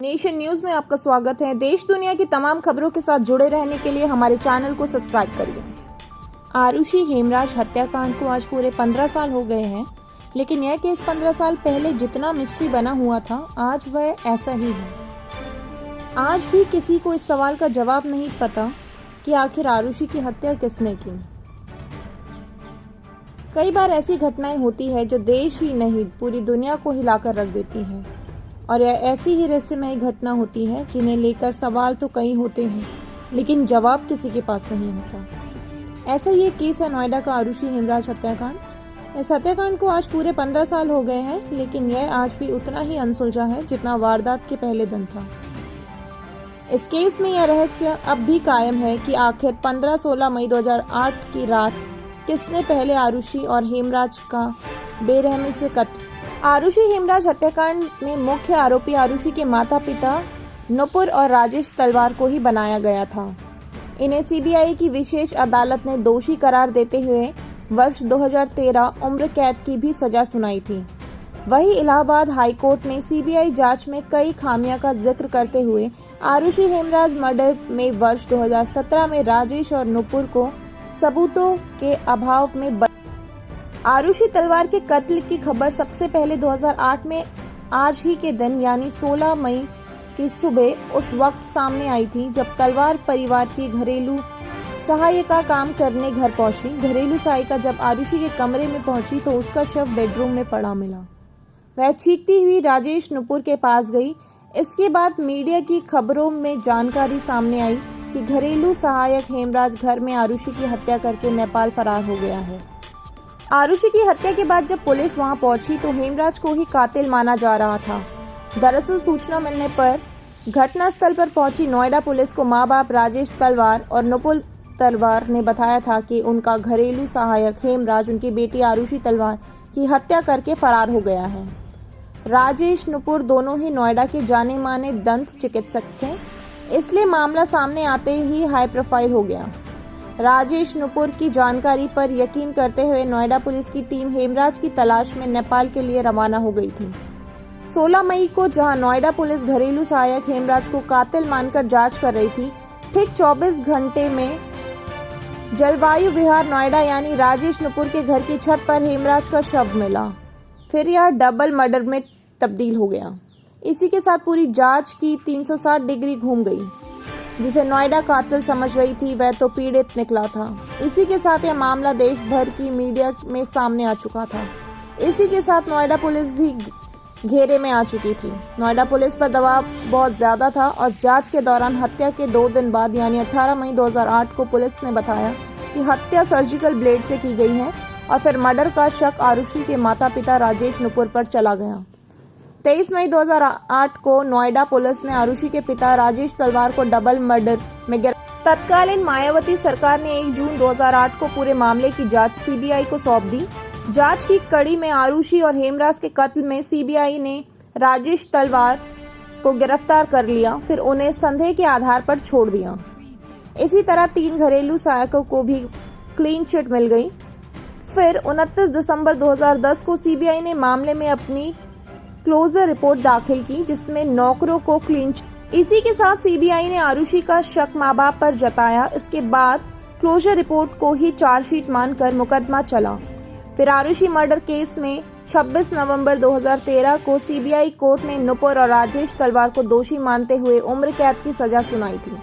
Nation news में आपका स्वागत है। देश दुनिया की तमाम खबरों के साथ जुड़े रहने के लिए हमारे चैनल को सब्सक्राइब करिए। आरुषि हेमराज हत्याकांड को आज पूरे 15 साल हो गए हैं, लेकिन यह केस 15 साल पहले जितना मिस्ट्री बना हुआ था, आज वह ऐसा ही है। आज भी किसी को इस सवाल का जवाब नहीं पता कि आखिर आरुषि की हत्या किसने की। कई बार ऐसी घटनाएं होती है जो देश ही नहीं पूरी दुनिया को हिलाकर रख देती है, और यह ऐसी ही रहस्यमय घटना होती है जिन्हें लेकर सवाल तो कई होते हैं, लेकिन जवाब किसी के पास नहीं होता। ऐसा ये केस है नोएडा का आरुषि हेमराज हत्याकांड। इस हत्याकांड को आज पूरे 15 साल हो गए हैं, लेकिन यह आज भी उतना ही अनसुलझा है जितना वारदात के पहले दिन था। इस केस में यह रहस्य अब भी कायम है कि आखिर 15-16 मई 2008 की रात किसने पहले आरुषि और हेमराज का बेरहमी से कत्ल। आरुषि हेमराज हत्याकांड में मुख्य आरोपी आरुषि के माता पिता नुपुर और राजेश तलवार को ही बनाया गया था। इन्हें सीबीआई की विशेष अदालत ने दोषी करार देते हुए वर्ष 2013 उम्र कैद की भी सजा सुनाई थी। वही इलाहाबाद हाई कोर्ट ने सीबीआई जांच में कई खामियां का जिक्र करते हुए आरुषि हेमराज मर्डर में वर्ष 2017 में राजेश और नुपुर को सबूतों के अभाव में आरुषि तलवार के कत्ल की खबर सबसे पहले 2008 में आज ही के दिन यानी 16 मई की सुबह उस वक्त सामने आई थी जब तलवार परिवार की घरेलू सहायिका काम करने घर पहुंची। घरेलू सहायिका जब आरुषि के कमरे में पहुंची तो उसका शव बेडरूम में पड़ा मिला। वह चीखती हुई राजेश नुपुर के पास गई। इसके बाद मीडिया की खबरों में जानकारी सामने आई कि घरेलू सहायक हेमराज घर में आरुषि की हत्या करके नेपाल फरार हो गया है। आरुषि की हत्या के बाद जब पुलिस वहां पहुंची तो हेमराज को ही कातिल माना जा रहा था। दरअसल सूचना मिलने पर घटनास्थल पर पहुंची नोएडा पुलिस को मां बाप राजेश तलवार और नुपुर तलवार ने बताया था कि उनका घरेलू सहायक हेमराज उनकी बेटी आरुषि तलवार की हत्या करके फरार हो गया है। राजेश नुपुर दोनों ही नोएडा के जाने माने दंत चिकित्सक थे, इसलिए मामला सामने आते ही हाई प्रोफाइल हो गया। राजेश नुपुर की जानकारी पर यकीन करते हुए नोएडा पुलिस की टीम हेमराज की तलाश में नेपाल के लिए रवाना हो गई थी। 16 मई को जहां नोएडा पुलिस घरेलू सहायक हेमराज को कातिल मानकर जांच कर रही थी, ठीक 24 घंटे में जलवायु विहार नोएडा यानी राजेश नुपुर के घर की छत पर हेमराज का शव मिला। फिर यह डबल मर्डर में तब्दील हो गया। इसी के साथ पूरी जांच की 360 डिग्री घूम गई। जिसे नोएडा कातिल समझ रही थी वह तो पीड़ित निकला था। इसी के साथ यह मामला देश भर की मीडिया में सामने आ चुका था। इसी के साथ नोएडा पुलिस भी घेरे में आ चुकी थी। नोएडा पुलिस पर दबाव बहुत ज्यादा था और जांच के दौरान हत्या के 2 दिन बाद यानी 18 मई 2008 को पुलिस ने बताया कि हत्या सर्जिकल ब्लेड से की गई है, और फिर मर्डर का शक आरुषि के माता पिता राजेश नुपुर पर चला गया। 23 मई 2008 को नोएडा पुलिस ने आरुषि के पिता राजेश तलवार को डबल मर्डर में तत्कालीन मायावती सरकार ने 1 जून 2008 को पूरे मामले की जांच सीबीआई को सौंप दी। जांच की कड़ी में आरुषि और हेमराज के कत्ल में सीबीआई ने राजेश तलवार को गिरफ्तार कर लिया, फिर उन्हें संदेह के आधार पर छोड़ दिया। इसी तरह 3 घरेलू सहायकों को भी क्लीन चिट मिल गई। फिर 29 दिसंबर 2010 को सीबीआई ने मामले में अपनी क्लोजर रिपोर्ट दाखिल की, जिसमें नौकरों को क्लीन। इसी के साथ सीबीआई ने आरुषि का शक मां बाप पर जताया। इसके बाद क्लोजर रिपोर्ट को ही चार्जशीट मानकर मुकदमा चला। फिर आरुषि मर्डर केस में 26 नवंबर 2013 को सीबीआई कोर्ट ने नुपुर और राजेश तलवार को दोषी मानते हुए उम्र कैद की सजा सुनाई थी।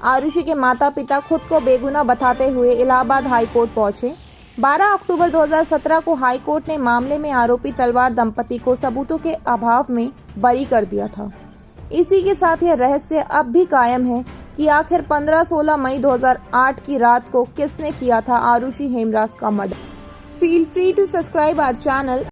आरुषि के माता पिता खुद को बेगुनाह बताते हुए इलाहाबाद हाई कोर्ट पहुंचे। 12 अक्टूबर 2017 को हाई कोर्ट ने मामले में आरोपी तलवार दंपति को सबूतों के अभाव में बरी कर दिया था। इसी के साथ यह रहस्य अब भी कायम है कि आखिर 15-16 मई 2008 की रात को किसने किया था आरुषि हेमराज का murder. Feel free to subscribe our channel.